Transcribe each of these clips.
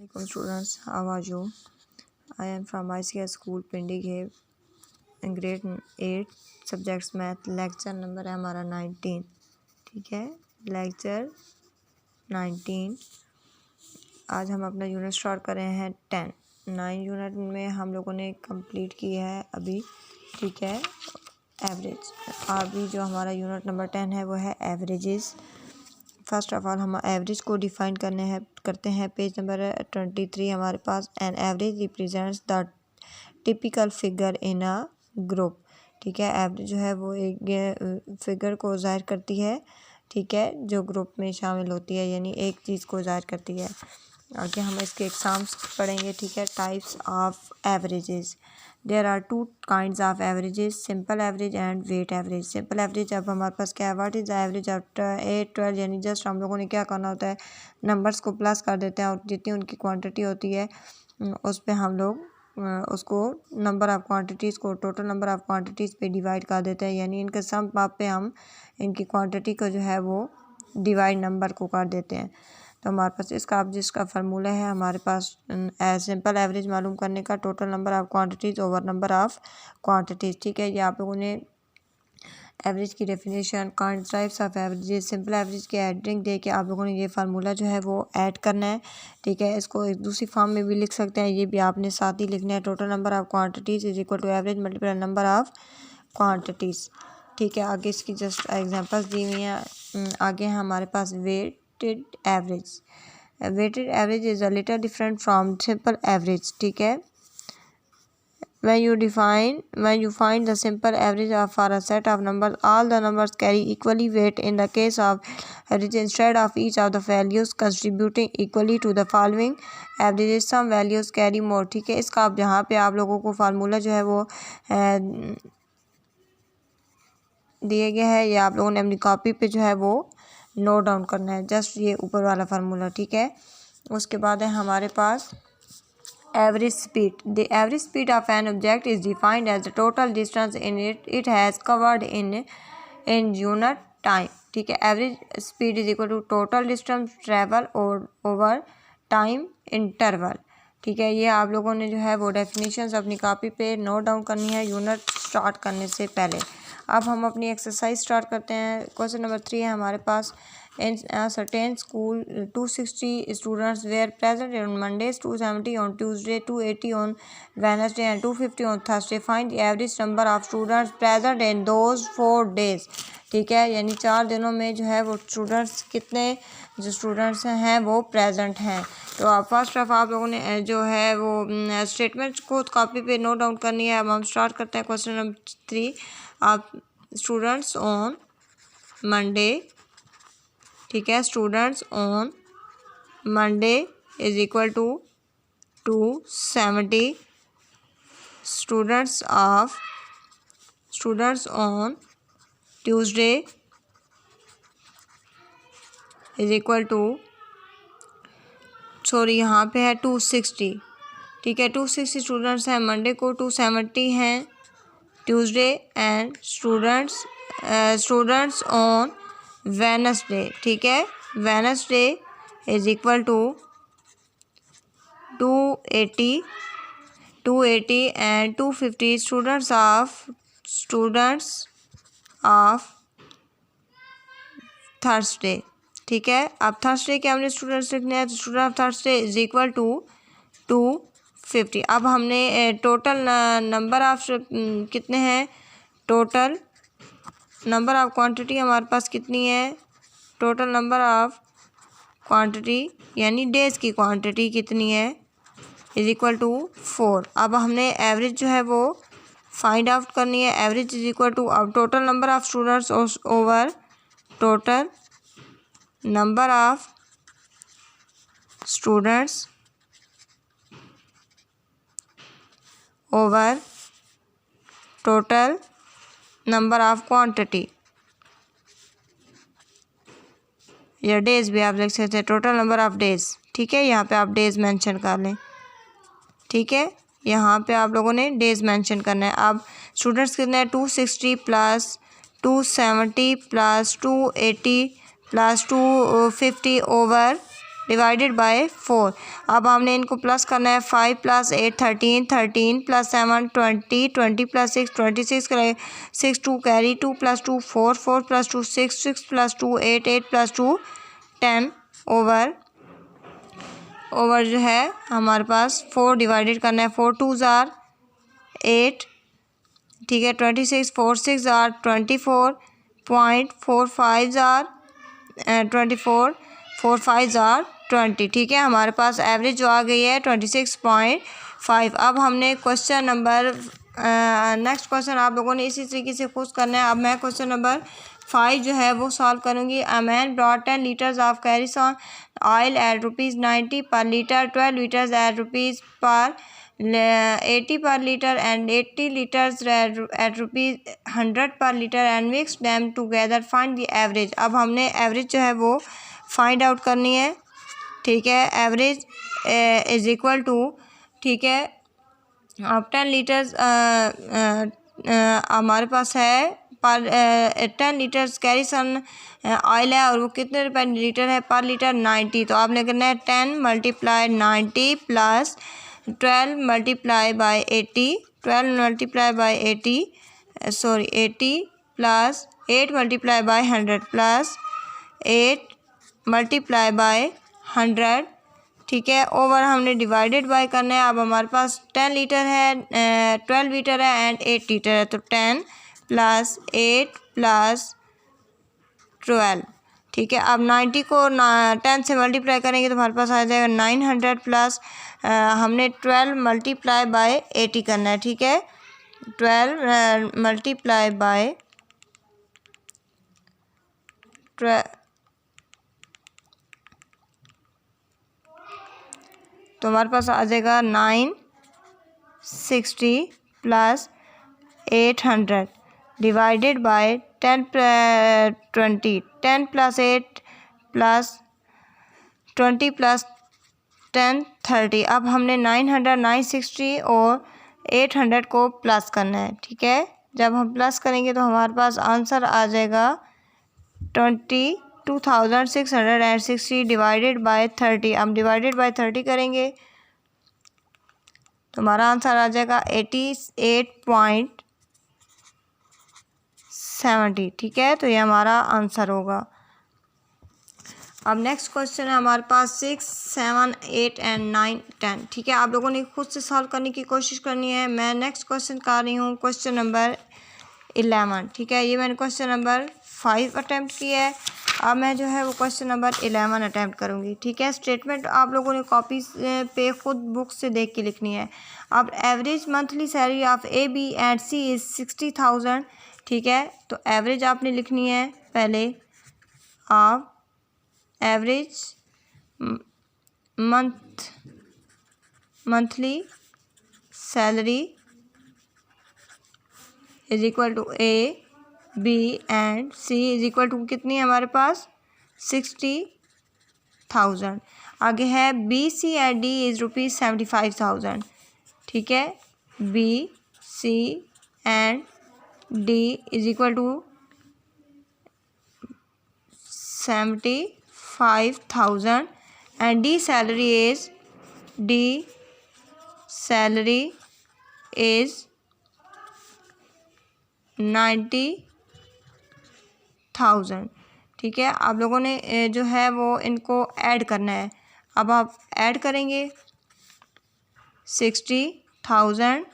Welcome students, how are you? I am from ICS school पिंडी घेव in grade 8 subjects math. Lecture number है हमारा 19। ठीक है, lecture 19। आज हम अपना यूनिट स्टार्ट कर रहे हैं 10। 9 यूनिट में हम लोगों ने कंप्लीट किया है अभी। ठीक है, एवरेज। अभी जो हमारा यूनिट नंबर 10 है वो है एवरेजेस। फर्स्ट ऑफ ऑल हम एवरेज को डिफाइन करते हैं। पेज नंबर 23 हमारे पास। An average represents the typical figure in a group. ठीक है, एवरेज जो है वो एक फिगर को ज़ाहिर करती है। ठीक है, जो ग्रुप में शामिल होती है, यानी एक चीज़ को ज़ाहिर करती है। आगे हम इसके एग्जाम्स पढ़ेंगे। ठीक है, types of averages. There are two kinds of averages, simple average and weight average. Simple average अब हमारे पास क्या है, what is the average after 8 12, यानी जस्ट हम लोगों ने क्या करना होता है, नंबर्स को प्लस कर देते हैं और जितनी उनकी क्वांटिटी होती है उस पर हम लोग उसको नंबर ऑफ़ क्वांटिटीज़ को टोटल नंबर ऑफ़ क्वांटिटीज़ पे डिवाइड कर देते हैं, यानी इनके सम पे हम इनकी क्वांटिटी को जो है वो डिवाइड नंबर को कर देते हैं। तो हमारे पास इसका अब जिसका फार्मूला है हमारे पास सिंपल एवरेज मालूम करने का, total number of quantities over number of quantities. ठीक है, ये आप लोगों ने एवरेज की definition, types of average, simple average की एडिंग दे के आप लोगों ने ये फार्मूला जो है वो ऐड करना है। ठीक है, इसको एक दूसरी फॉर्म में भी लिख सकते हैं, ये भी आपने साथ ही लिखना है। Total number of quantities is equal to average multiply number of quantities. ठीक है, आगे इसकी जस्ट एग्जांपल्स दी हुई हैं। आगे हमारे पास weighted average. Weighted average is a little different from simple average. ठीक है, when you find the simple average for a set of numbers, all the numbers carry equally weight. In the case of average, instead of each of the values contributing equally to the following averages, some values carry more. ठीक है, इसका अब यहाँ पे आप लोगों को formula जो है वो दिए गया है, ये आप लोगों ने अपनी कॉपी पे जो है वो नोट डाउन करना है, जस्ट ये ऊपर वाला फार्मूला। ठीक है, उसके बाद है हमारे पास average speed. The average speed of an object is defined as the total distance in it has covered in unit time. ठीक है, average speed is equal to total distance travel over time interval. ठीक है, ये आप लोगों ने जो है वो डेफिनेशंस अपनी कॉपी पे नोट डाउन करनी है यूनिट स्टार्ट करने से पहले। अब हम अपनी एक्सरसाइज स्टार्ट करते हैं। क्वेश्चन नंबर 3 है हमारे पास। In a certain school, 260 students were present on Mondays, 270 on Tuesday, 280 on Wednesday, and 250 on Thursday. Find the average number of students present in those 4 days. ठीक है, यानी 4 दिनों में जो है वो स्टूडेंट्स कितने जो स्टूडेंट्स हैं वो प्रेजेंट हैं। तो आप फर्स्ट ऑफ आप लोगों ने जो है वो स्टेटमेंट को कॉपी पे नोट डाउन करनी है। अब हम स्टार्ट करते हैं क्वेश्चन नंबर 3। आप स्टूडेंट्स ऑन मंडे, ठीक है, students on Monday is equal to 270। Students on Tuesday is equal to, sorry यहाँ पे है 260। ठीक है, 260 स्टूडेंट्स हैं मंडे को, 270 हैं Tuesday, and students on Wednesday. ठीक है, Wednesday is equal to 280 and 250 students of Thursday. ठीक है, अब थर्सडे के हमने स्टूडेंट्स लिखने हैं, तो student of Thursday is equal to 250। अब हमने टोटल नंबर ऑफ कितने हैं, टोटल नंबर ऑफ़ क्वांटिटी हमारे पास कितनी है, टोटल नंबर ऑफ़ क्वांटिटी यानी डेज़ की क्वांटिटी कितनी है, इज इक्वल टू 4। अब हमने एवरेज जो है वो फाइंड आउट करनी है। एवरेज इज इक्वल टू अब total number of students over total number of students over total number of quantity, या डेज भी आप लिख सकते हैं, टोटल नंबर ऑफ़ डेज। ठीक है, यहाँ पे आप डेज मेंशन कर लें। ठीक है, यहाँ पे आप लोगों ने डेज मेंशन करना है। अब स्टूडेंट्स कितने हैं, 260 plus 270 plus 280 plus 250 over divided by 4। अब हमने इनको प्लस करना है। 5 + 8 13, 13 + 7 20, 20 + 6 26 करें। 6 2 कैरी, 2 + 2 4, 4 + 2 6, 6 + 2 8, 8 + 2 10 ओवर जो है हमारे पास 4 डिवाइडेड करना है। 4 2 ज़ार 8, ठीक है। 26 4 6 ज़ार 24.45 ज़ार 24 4 5 ज़ार 20, ठीक है। हमारे पास एवरेज जो आ गई है 26.5। अब हमने क्वेश्चन नंबर नेक्स्ट क्वेश्चन आप लोगों ने इसी तरीके से खुद करना है। अब मैं क्वेश्चन नंबर 5 जो है वो सॉल्व करूँगी। A man brought 10 litres of kerosene oil at ₹90 per litre, 12 litres at ₹80 per liter and 80 liters at ₹100 per liter and mix them together, find the average। अब हमने एवरेज जो है वो फाइंड आउट करनी है, ठीक है। एवरेज इज इक्वल टू, ठीक है, अब 10 लीटर्स हमारे पास है पर 10 लीटर्स कैरिसन ऑयल है और वो कितने रुपए लीटर है पर लीटर 90। तो आपने करना है 10 × 90 प्लस 12 × 80, 12 × 80 80 प्लस 8 × 100 प्लस 8 × 100, ठीक है। ओवर हमने डिवाइडेड बाय करना है। अब हमारे पास 10 लीटर है, 12 लीटर है एंड 8 लीटर है। तो 10 + 8 + 12, ठीक है। अब 90 को 10 से मल्टीप्लाई करेंगे तो हमारे पास आ जाएगा 900 प्लस हमने 12 × 80 करना है, ठीक है। 12 × 12 तो हमारे पास आ जाएगा 960 प्लस 800 डिवाइडेड बाय 10 20, 10 + 8 प्लस 20 + 10 30। अब हमने 900 960 और 800 को प्लस करना है, ठीक है। जब हम प्लस करेंगे तो हमारे पास आंसर आ जाएगा 22,660 डिवाइडेड बाय 30। अब डिवाइडेड बाय 30 करेंगे तो हमारा आंसर आ जाएगा 88.70, ठीक है। तो ये हमारा आंसर होगा। अब नेक्स्ट क्वेश्चन है हमारे पास 6 7 8 एंड 9 10, ठीक है। आप लोगों ने खुद से सॉल्व करने की कोशिश करनी है। मैं नेक्स्ट क्वेश्चन कर रही हूँ क्वेश्चन नंबर 11, ठीक है। ये मैंने क्वेश्चन नंबर 5 अटैम्प्ट किया है। अब मैं जो है वो क्वेश्चन नंबर 11 अटैम्प्ट करूँगी, ठीक है। स्टेटमेंट आप लोगों ने कॉपी पे खुद बुक से देख के लिखनी है। अब average monthly salary of AB and C is 60,000, ठीक है। तो एवरेज आपने लिखनी है पहले of average monthly salary is equal to A B and C is equal to कितनी है हमारे पास 60,000। आगे है B C and D is ₹75,000, ठीक है। B C and D is equal to 75,000 and D salary is 90,000, ठीक है। आप लोगों ने जो है वो इनको ऐड करना है। अब आप ऐड करेंगे 60,000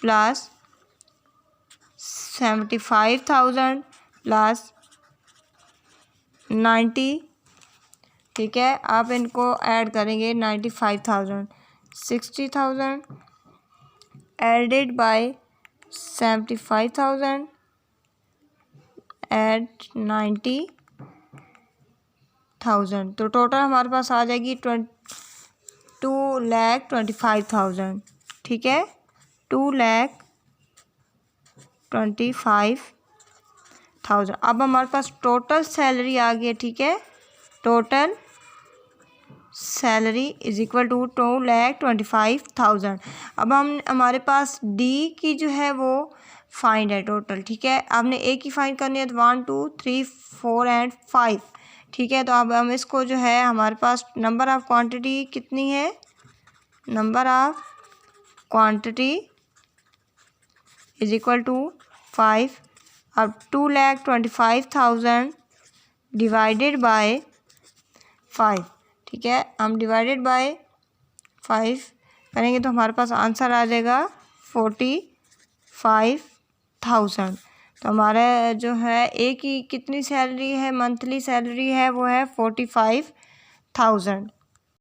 प्लस 75,000 प्लस 90, ठीक है। आप इनको ऐड करेंगे 95,000, 60,000 एडेड बाय 75,000 एड 90,000, तो टोटल हमारे पास आ जाएगी 2,25,000, ठीक है। 2,25,000। अब हमारे पास टोटल सैलरी आ गई है, ठीक है। Total salary is equal to 2,25,000। अब हमारे पास डी की जो है वो फाइंड है टोटल, ठीक है। आपने ए की फाइंड करनी है तो 1 2 3 4 एंड 5, ठीक है। तो अब हम इसको जो है, हमारे पास नंबर ऑफ़ क्वांटिटी कितनी है, number of quantity is equal to 5। अब 2,25,000 डिवाइडेड बाय 5, ठीक है। हम डिवाइडेड बाय 5 करेंगे तो हमारे पास आंसर आ जाएगा 45,000। तो हमारा जो है एक ही कितनी सैलरी है, मंथली सैलरी है वो है 45,000।